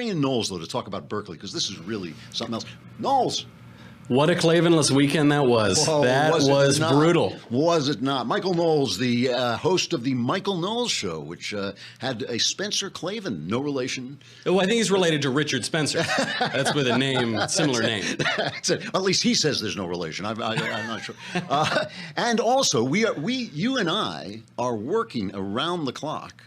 In Knowles, though, to talk about Berkeley, because this is really something else. Knowles! What a Klavanless weekend that was. Whoa, that was brutal. Was it not? Michael Knowles, the host of the Michael Knowles Show, which had a Spencer Klavan, no relation. Oh, I think he's related to Richard Spencer. That's with a name, similar name. At least he says there's no relation. I'm not sure. And also, you and I are working around the clock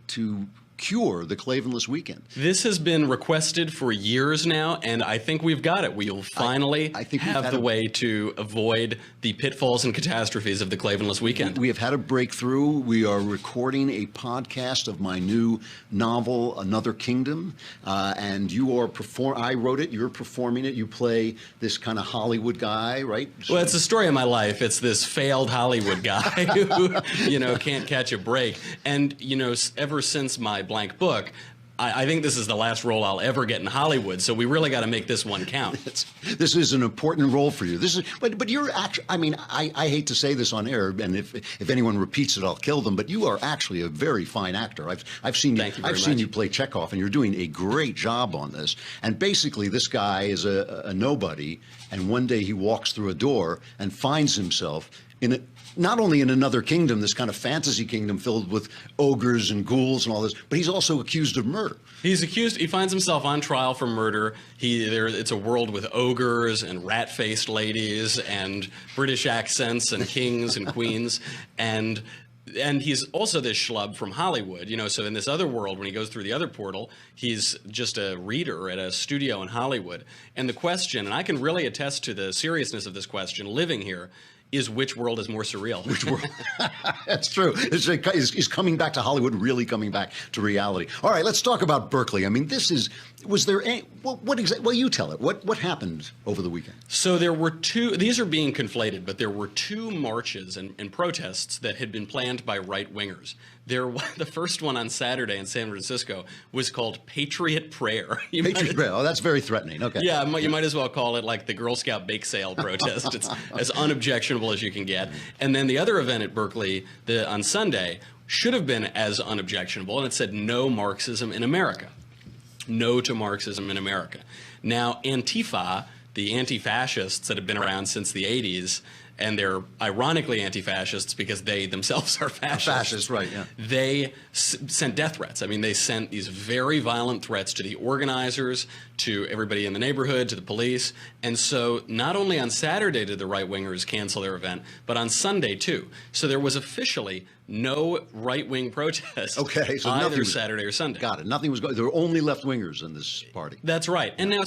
to cure the Klavanless weekend. This has been requested for years now, and I think we've got it. We'll finally have the way to avoid the pitfalls and catastrophes of the Klavanless weekend. We have had a breakthrough. We are recording a podcast of my new novel, Another Kingdom, and you are I wrote it, you're performing it. You play this kind of Hollywood guy, right? Well, it's the story of my life. It's this failed Hollywood guy who, can't catch a break. And, ever since my blank book, I think this is the last role I'll ever get in Hollywood, so we really got to make this one count. This is an important role for you. But you're actually, I hate to say this on air, and if anyone repeats it, I'll kill them. But you are actually a very fine actor. I've seen you play Chekhov, and you're doing a great job on this. And basically, this guy is a nobody, and one day he walks through a door and finds himself not only in another kingdom, this kind of fantasy kingdom filled with ogres and ghouls and all this, but he's also accused of murder. He finds himself on trial for murder. It's a world with ogres and rat-faced ladies and British accents and kings and queens. And he's also this schlub from Hollywood, so in this other world, when he goes through the other portal, he's just a reader at a studio in Hollywood. And the question, and I can really attest to the seriousness of this question living here, is which world is more surreal? Which world? That's true. Is coming back to Hollywood really coming back to reality? All right, let's talk about Berkeley. I mean, was there any, what exactly, well, you tell it. What happened over the weekend? So there were these are being conflated, but there were two marches and protests that had been planned by right-wingers. The first one on Saturday in San Francisco was called Patriot Prayer. Patriot Prayer. Oh, that's very threatening. Okay. Yeah, you might as well call it like the Girl Scout bake sale protest. It's as unobjectionable as you can get. And then the other event at Berkeley on Sunday should have been as unobjectionable, and it said no Marxism in America. No to Marxism in America. Now, ANTIFA, the anti-fascists that have been around since the 80s, and they're ironically anti-fascists because they themselves are fascists. Fascists, right, yeah. They sent death threats. I mean, they sent these very violent threats to the organizers, to everybody in the neighborhood, to the police. And so not only on Saturday did the right-wingers cancel their event, but on Sunday too. So there was officially no right-wing protest so either Saturday or Sunday. Got it. Nothing was going. There were only left-wingers in this party. That's right. And now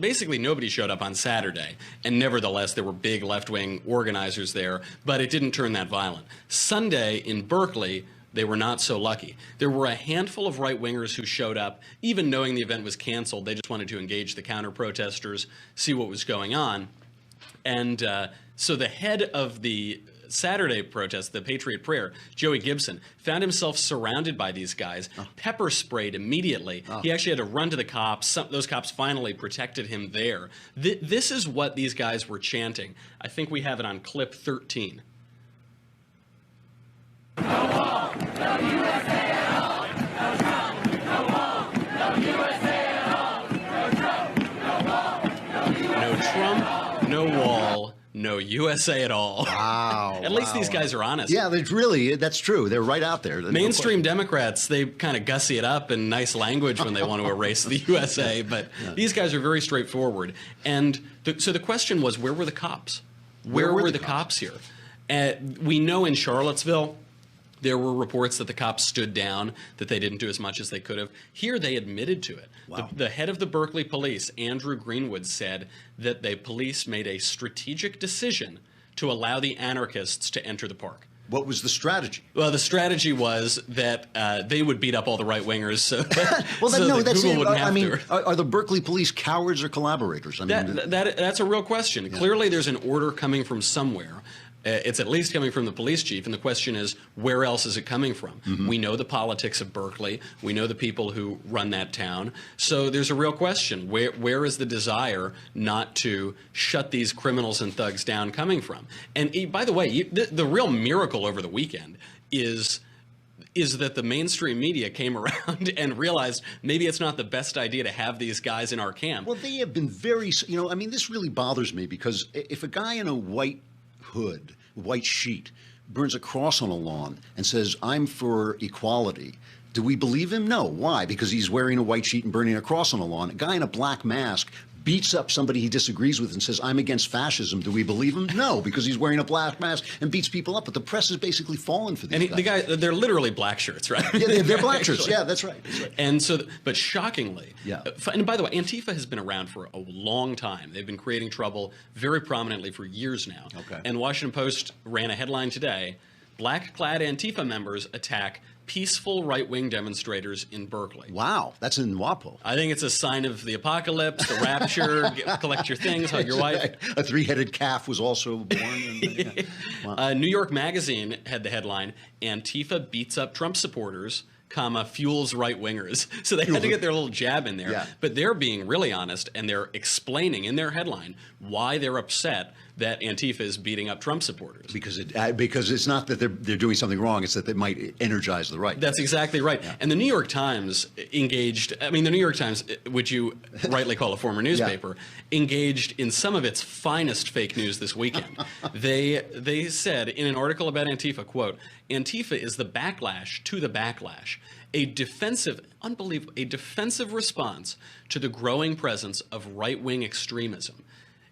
basically nobody showed up on Saturday, and nevertheless there were big left-wing organizers there, but it didn't turn that violent. Sunday in Berkeley, they were not so lucky. There were a handful of right-wingers who showed up, even knowing the event was canceled. They just wanted to engage the counter-protesters, see what was going on. And so the head of the Saturday protest, the Patriot Prayer, Joey Gibson, found himself surrounded by these guys, pepper sprayed immediately. He actually had to run to the cops. Those cops finally protected him there. This is what these guys were chanting. I think we have it on clip 13. No wall, no USA at all. No Trump, no wall, no USA at all. No Trump, no wall, no USA No Trump, no wall, no USA at all. Wow. At least these guys are honest. Yeah, that's true. They're right out there. Mainstream Democrats, they kind of gussy it up in nice language when they want to erase the USA, but these guys are very straightforward. And so the question was, where were the cops? Where were the cops here? We know in Charlottesville, there were reports that the cops stood down, that they didn't do as much as they could have. Here, they admitted to it. Wow. The head of the Berkeley police, Andrew Greenwood, said that the police made a strategic decision to allow the anarchists to enter the park. What was the strategy? Well, the strategy was that they would beat up all the right-wingers so Google wouldn't have to. Are the Berkeley police cowards or collaborators? That's a real question. Yeah. Clearly, there's an order coming from somewhere. It's at least coming from the police chief, and the question is, where else is it coming from? Mm-hmm. We know the politics of Berkeley. We know the people who run that town. So there's a real question. Where is the desire not to shut these criminals and thugs down coming from? And by the way, the real miracle over the weekend is is that the mainstream media came around and realized maybe it's not the best idea to have these guys in our camp. Well, they have been very, I mean, this really bothers me because if a guy in a white hood, white sheet, burns a cross on a lawn and says, I'm for equality, do we believe him? No. Why? Because he's wearing a white sheet and burning a cross on a lawn. A guy in a black mask beats up somebody he disagrees with and says, I'm against fascism. Do we believe him? No, because he's wearing a black mask and beats people up. But the press has basically fallen for these guys. They're literally black shirts, right? Yeah, they're black shirts. Yeah, that's right. And so, but shockingly, and by the way, Antifa has been around for a long time. They've been creating trouble very prominently for years now. Okay. And Washington Post ran a headline today, black-clad Antifa members attack peaceful right-wing demonstrators in Berkeley. Wow, that's in WAPO. I think it's a sign of the apocalypse, the rapture, collect your things, hug your wife. A three-headed calf was also born. Wow. New York Magazine had the headline, Antifa beats up Trump supporters, comma, fuels right-wingers. So they had to get their little jab in there. Yeah. But they're being really honest, and they're explaining in their headline why they're upset that Antifa is beating up Trump supporters. Because it's not that they're doing something wrong, it's that they might energize the right. That's exactly right. Yeah. And the New York Times engaged, I mean, the New York Times, which you rightly call a former newspaper, engaged in some of its finest fake news this weekend. They said in an article about Antifa, quote, Antifa is the backlash to the backlash, a defensive response to the growing presence of right-wing extremism.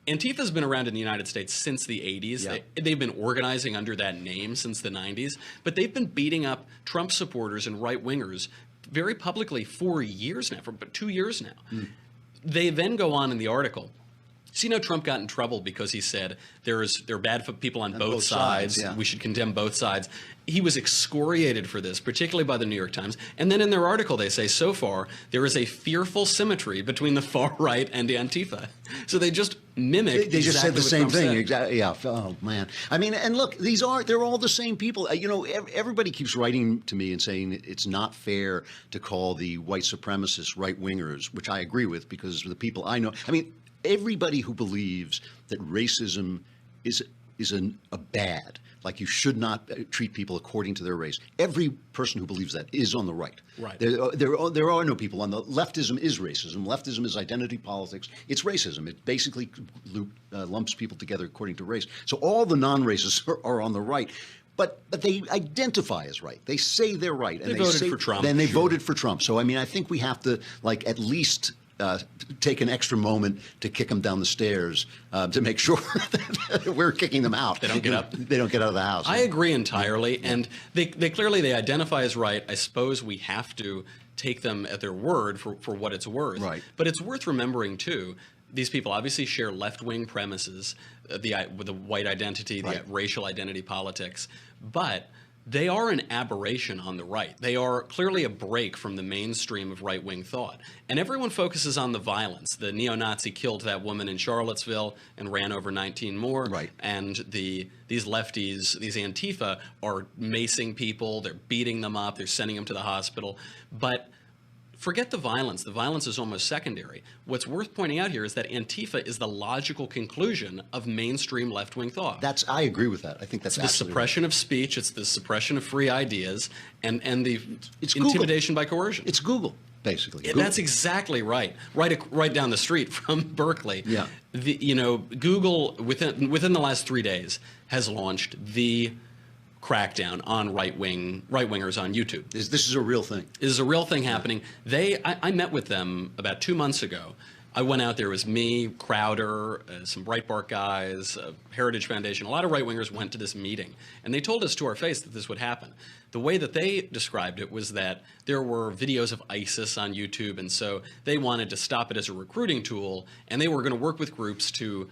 Antifa's been around in the United States since the 80s. Yeah. They've been organizing under that name since the 90s, but they've been beating up Trump supporters and right-wingers very publicly for years now, for 2 years now. Mm. They then go on in the article. So, Trump got in trouble because he said there are bad people on both sides. Yeah. We should condemn both sides. He was excoriated for this, particularly by the New York Times. And then in their article, they say, so far, there is a fearful symmetry between the far right and Antifa. So they just mimic. They just said the same thing. Exactly. Yeah. Oh man. I mean, and look, they're all the same people. Everybody keeps writing to me and saying it's not fair to call the white supremacists right wingers, which I agree with because the people I know. I mean, everybody who believes that racism is a bad, like you should not treat people according to their race. Every person who believes that is on the right. Right. There are no people on the leftism is racism. Leftism is identity politics. It's racism. It basically lumps people together according to race. So all the non-racists are on the right. But they identify as right. They say they're right. And they voted for Trump. Then they voted for Trump. So, I mean, I think we have to, at least take an extra moment to kick them down the stairs to make sure that we're kicking them out. They don't get up. They don't get out of the house. I agree entirely. Yeah. And they clearly identify as right. I suppose we have to take them at their word for what it's worth. Right. But it's worth remembering, too, these people obviously share left-wing premises, with the white identity, the racial identity politics, but they are an aberration on the right. They are clearly a break from the mainstream of right-wing thought. And everyone focuses on the violence. The neo-Nazi killed that woman in Charlottesville and ran over 19 more. Right. And these lefties, these Antifa, are macing people. They're beating them up. They're sending them to the hospital. But forget the violence. The violence is almost secondary. What's worth pointing out here is that Antifa is the logical conclusion of mainstream left-wing thought. I agree with that. I think that's the suppression of speech. It's the suppression of free ideas and the intimidation by coercion. It's Google, basically. Yeah, that's exactly right. Right down the street from Berkeley. Yeah. Google within the last 3 days has launched the crackdown on right-wingers on YouTube. This is a real thing. This is a real thing happening. I met with them about 2 months ago. I went out there. It was me, Crowder, some Breitbart guys, Heritage Foundation. A lot of right-wingers went to this meeting. And they told us to our face that this would happen. The way that they described it was that there were videos of ISIS on YouTube, and so they wanted to stop it as a recruiting tool, and they were going to work with groups to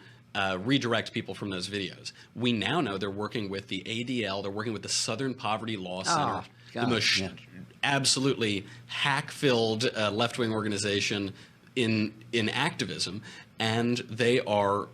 redirect people from those videos. We now know they're working with the ADL, they're working with the Southern Poverty Law Center, the most absolutely hack-filled left-wing organization in activism, and they are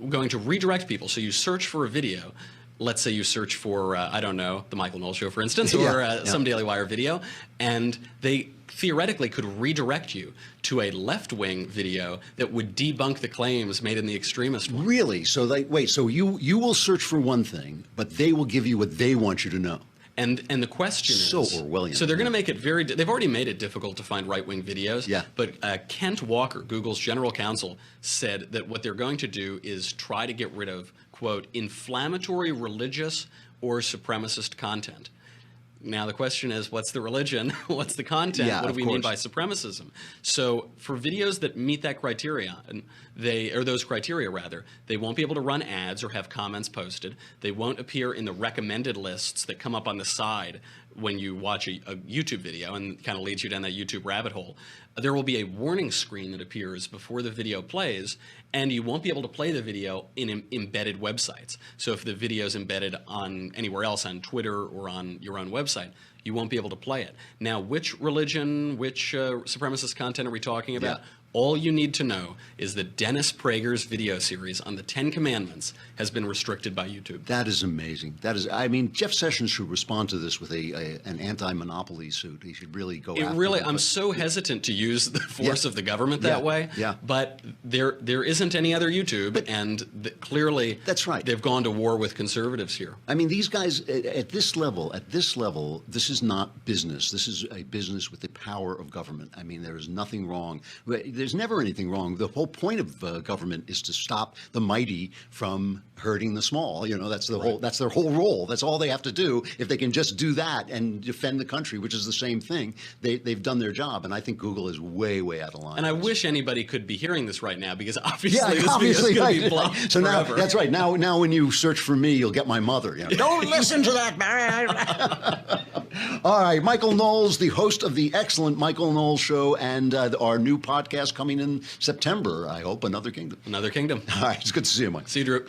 going to redirect people. So you search for a video, let's say you search for, I don't know, the Michael Knowles Show, for instance, or some Daily Wire video, and they theoretically could redirect you to a left-wing video that would debunk the claims made in the extremist one. Really? So so you will search for one thing, but they will give you what they want you to know. And the question is so Orwellian. So they're going to make it they've already made it difficult to find right-wing videos. Yeah. But Kent Walker, Google's general counsel, said that what they're going to do is try to get rid of, quote, inflammatory religious or supremacist content. Now the question is, what's the religion? What's the content? Yeah, what do we mean by course. supremacism? So for videos that meet that criteria, those criteria rather, they won't be able to run ads or have comments posted. They won't appear in the recommended lists that come up on the side when you watch a YouTube video and kind of leads you down that YouTube rabbit hole. There will be a warning screen that appears before the video plays, and you won't be able to play the video in embedded websites. So if the video is embedded on anywhere else, on Twitter or on your own website, you won't be able to play it. Now, which religion, which supremacist content are we talking about? Yeah. All you need to know is that Dennis Prager's video series on the 10 Commandments has been restricted by YouTube. That is amazing. That is, I mean, Jeff Sessions should respond to this with an anti-monopoly suit. He should really go after them. I'm so hesitant to use the force of the government that way. Yeah. But there isn't any other YouTube, and clearly that's right. They've gone to war with conservatives here. I mean, these guys at this level, this is not business. This is a business with the power of government. I mean, there is nothing wrong. There's never anything wrong. The whole point of government is to stop the mighty from hurting the small. You know, that's the whole. That's their whole role. That's all they have to do. If they can just do that and defend the country, which is the same thing, they've done their job. And I think Google is way out of line. And I wish anybody could be hearing this right now, because obviously this video is going to be blocked so forever. Now, that's right. Now when you search for me, you'll get my mother. You know? Don't listen to that, Barry. All right, Michael Knowles, the host of the excellent Michael Knowles Show, and our new podcast coming in September, I hope, Another Kingdom. Another Kingdom. All right, it's good to see you, Mike. See you, Drew.